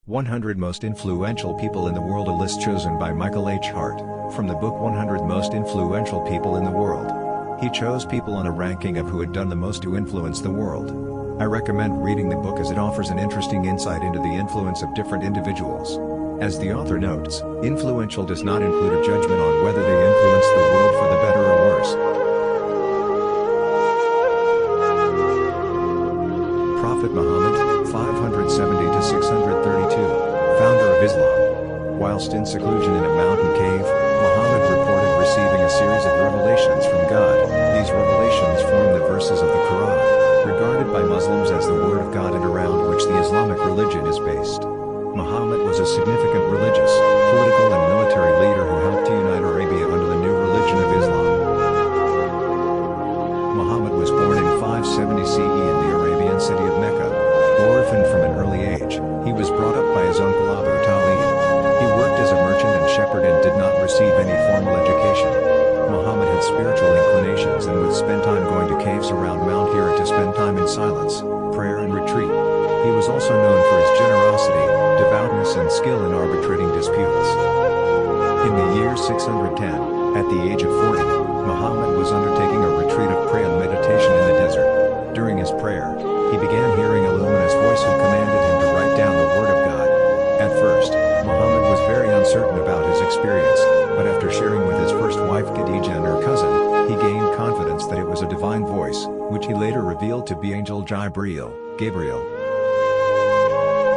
100 Most Influential People in the World, a list chosen by Michael H. Hart, from the book 100 Most Influential People in the World. He chose people on a ranking of who had done the most to influence the world. I recommend reading the book as it offers an interesting insight into the influence of different individuals. As the author notes, influential does not include a judgment on whether they influence the world for the better or worse. Prophet Muhammad, 570 to 632, founder of Islam. Whilst in seclusion in a mountain cave, Muhammad reported receiving a series of revelations from God. These revelations form the verses of the Quran, regarded by Muslims as the Word of God and around which the Islamic religion is based. Muhammad was a significant religious, political and military leader who helped to unite Arabia under the new religion of Islam. Muhammad was born in 570 CE in the Arabian city of Mecca. Orphaned from an early age, he was brought up by his uncle Abu Talib. He worked as a merchant and shepherd and did not receive any formal education. Muhammad had spiritual inclinations and would spend time going to caves around Mount Hira to spend time in silence, prayer and retreat. He was also known for his generosity, devoutness and skill in arbitrating disputes. In the year 610, at the age of 40, Muhammad was undertaking a retreat of prayer and meditation in the desert. During his prayer, he began hearing a luminous voice who commanded him to write down the Word of God. At first, Muhammad was very uncertain about his experience, but after sharing with his first wife Khadija and her cousin, he gained confidence that it was a divine voice, which he later revealed to be Angel Gabriel.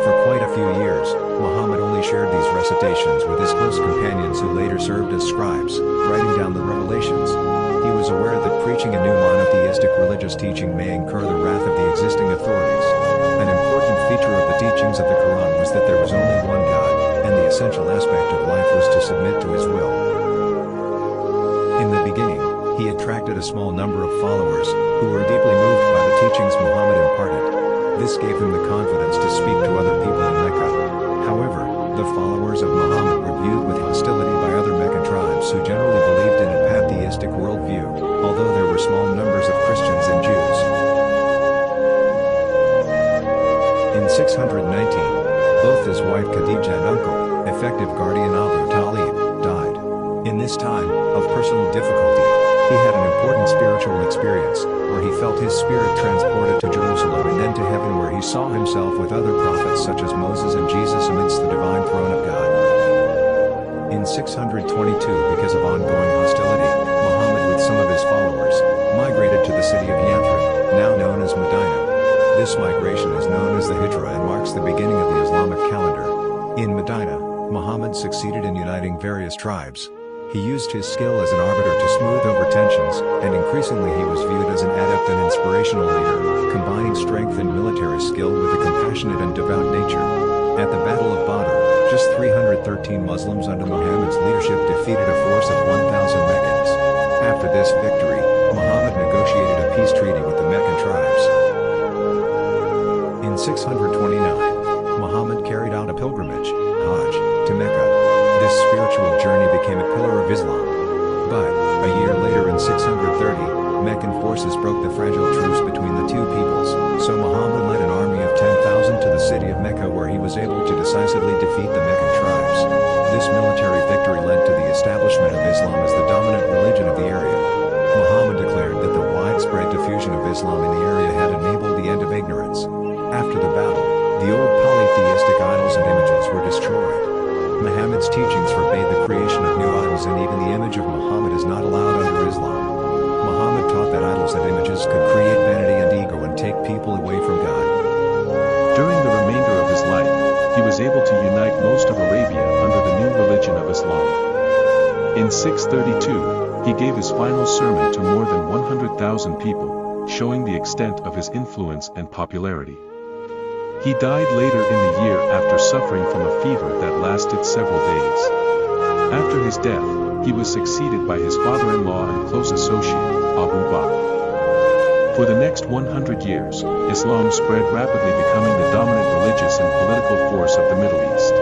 For quite a few years, Muhammad only shared these recitations with his close companions who later served as scribes, writing down the revelations. He was aware that preaching a new monotheistic religious teaching may incur the wrath of the existing authorities. An important feature of the teachings of the Quran was that there was only one God, and the essential aspect of life was to submit to His will. In the beginning, he attracted a small number of followers, who were deeply moved by the teachings Muhammad imparted. This gave him the confidence to speak to other people in Mecca. However, the followers of Muhammad were viewed with hostility by other Meccan tribes who generally believed in a pantheistic worldview, although there were small numbers of Christians and Jews. In 619, both his wife Khadija and uncle, effective guardian Abu Talib, died. In this time of personal difficulty, he had an important spiritual experience, where he felt his spirit transported to Jerusalem and then to heaven, where he saw himself with other prophets such as Moses and Jesus amidst the divine throne of God. In 622, because of ongoing hostility, Muhammad with some of his followers, migrated to the city of Yathrib, now known as Medina. This migration is known as the Hijra and marks the beginning of the Islamic calendar. In Medina, Muhammad succeeded in uniting various tribes. He used his skill as an arbiter to smooth over tensions, and increasingly he was viewed as an adept and inspirational leader, combining strength and military skill with a compassionate and devout nature. At the Battle of Badr, just 313 Muslims under Muhammad's leadership defeated a force of 1,000 Meccans. After this victory, Muhammad negotiated a peace treaty with the Meccan tribes. In 629, Muhammad carried out a pilgrimage, Hajj, to Mecca. This spiritual journey became a pillar of Islam. But, a year later in 630, Meccan forces broke the fragile truce between the two peoples, so Muhammad led an army of 10,000 to the city of Mecca, where he was able to decisively defeat the Meccan tribes. This military victory led to the establishment of Islam as the dominant religion of the area. Muhammad declared that the widespread diffusion of Islam in the area had enabled the end of ignorance. After the battle, the old polytheistic idols and images were destroyed. Muhammad's teachings forbade the creation of new idols, and even the image of Muhammad is not allowed under Islam. Muhammad taught that idols and images could create vanity and ego and take people away from God. During the remainder of his life, he was able to unite most of Arabia under the new religion of Islam. In 632, he gave his final sermon to more than 100,000 people, showing the extent of his influence and popularity. He died later in the year after suffering from a fever that lasted several days. After his death, he was succeeded by his father-in-law and close associate, Abu Bakr. For the next 100 years, Islam spread rapidly, becoming the dominant religious and political force of the Middle East.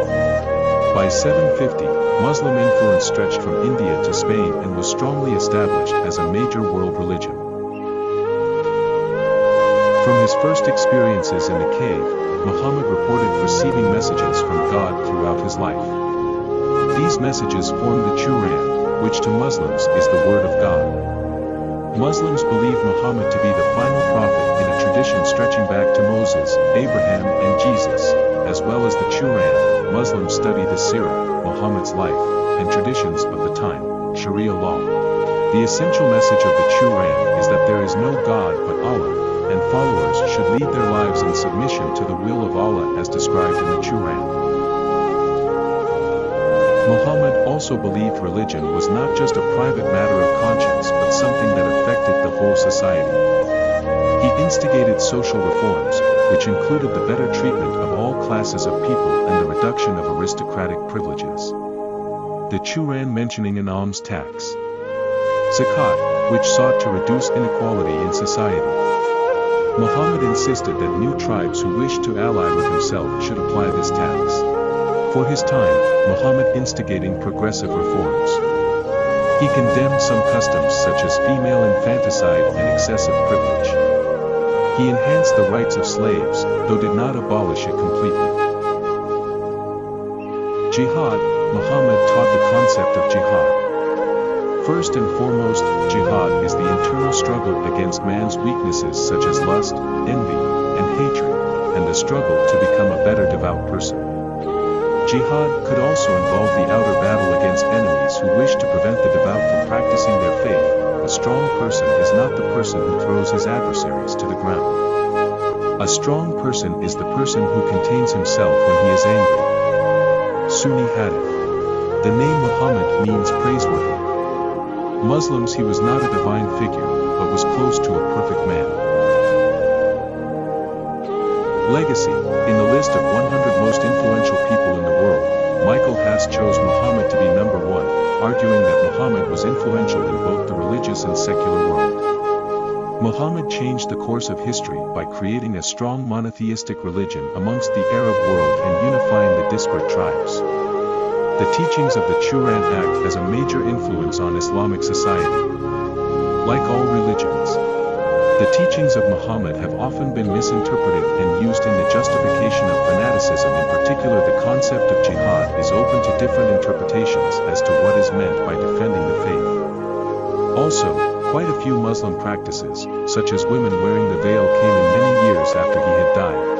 By 750, Muslim influence stretched from India to Spain and was strongly established as a major world religion. From his first experiences in the cave, Muhammad reported receiving messages from passages form the Quran, which to Muslims is the Word of God. Muslims believe Muhammad to be the final prophet in a tradition stretching back to Moses, Abraham, and Jesus, as well as the Quran. Muslims study the Sirah, Muhammad's life, and traditions of the time, Sharia law. The essential message of the Quran is that there is no God but Allah, and followers should lead their lives in submission to the will of Allah as described in the Quran. Muhammad also believed religion was not just a private matter of conscience but something that affected the whole society. He instigated social reforms, which included the better treatment of all classes of people and the reduction of aristocratic privileges. The Quran mentioning an alms tax. Zakat, which sought to reduce inequality in society. Muhammad insisted that new tribes who wished to ally with himself should apply this tax. For his time, Muhammad instigating progressive reforms. He condemned some customs such as female infanticide and excessive privilege. He enhanced the rights of slaves, though did not abolish it completely. Jihad, Muhammad taught the concept of jihad. First and foremost, jihad is the internal struggle against man's weaknesses such as lust, envy, and hatred, and the struggle to become a better devout person. Jihad could also involve the outer battle against enemies who wish to prevent the devout from practicing their faith. A strong person is not the person who throws his adversaries to the ground. A strong person is the person who contains himself when he is angry. Sunni Hadith. The name Muhammad means praiseworthy. Muslims he was not a divine figure, but was close to a perfect man. Legacy. In the list of 100 most influential people in the world, Michael Hass chose Muhammad to be number 1, arguing that Muhammad was influential in both the religious and secular world. Muhammad changed the course of history by creating a strong monotheistic religion amongst the Arab world and unifying the disparate tribes. The teachings of the Quran act as a major influence on Islamic society. Like all religions, the teachings of Muhammad have often been misinterpreted and used in the justification of fanaticism. In particular, the concept of jihad is open to different interpretations as to what is meant by defending the faith. Also, quite a few Muslim practices, such as women wearing the veil, came in many years after he had died.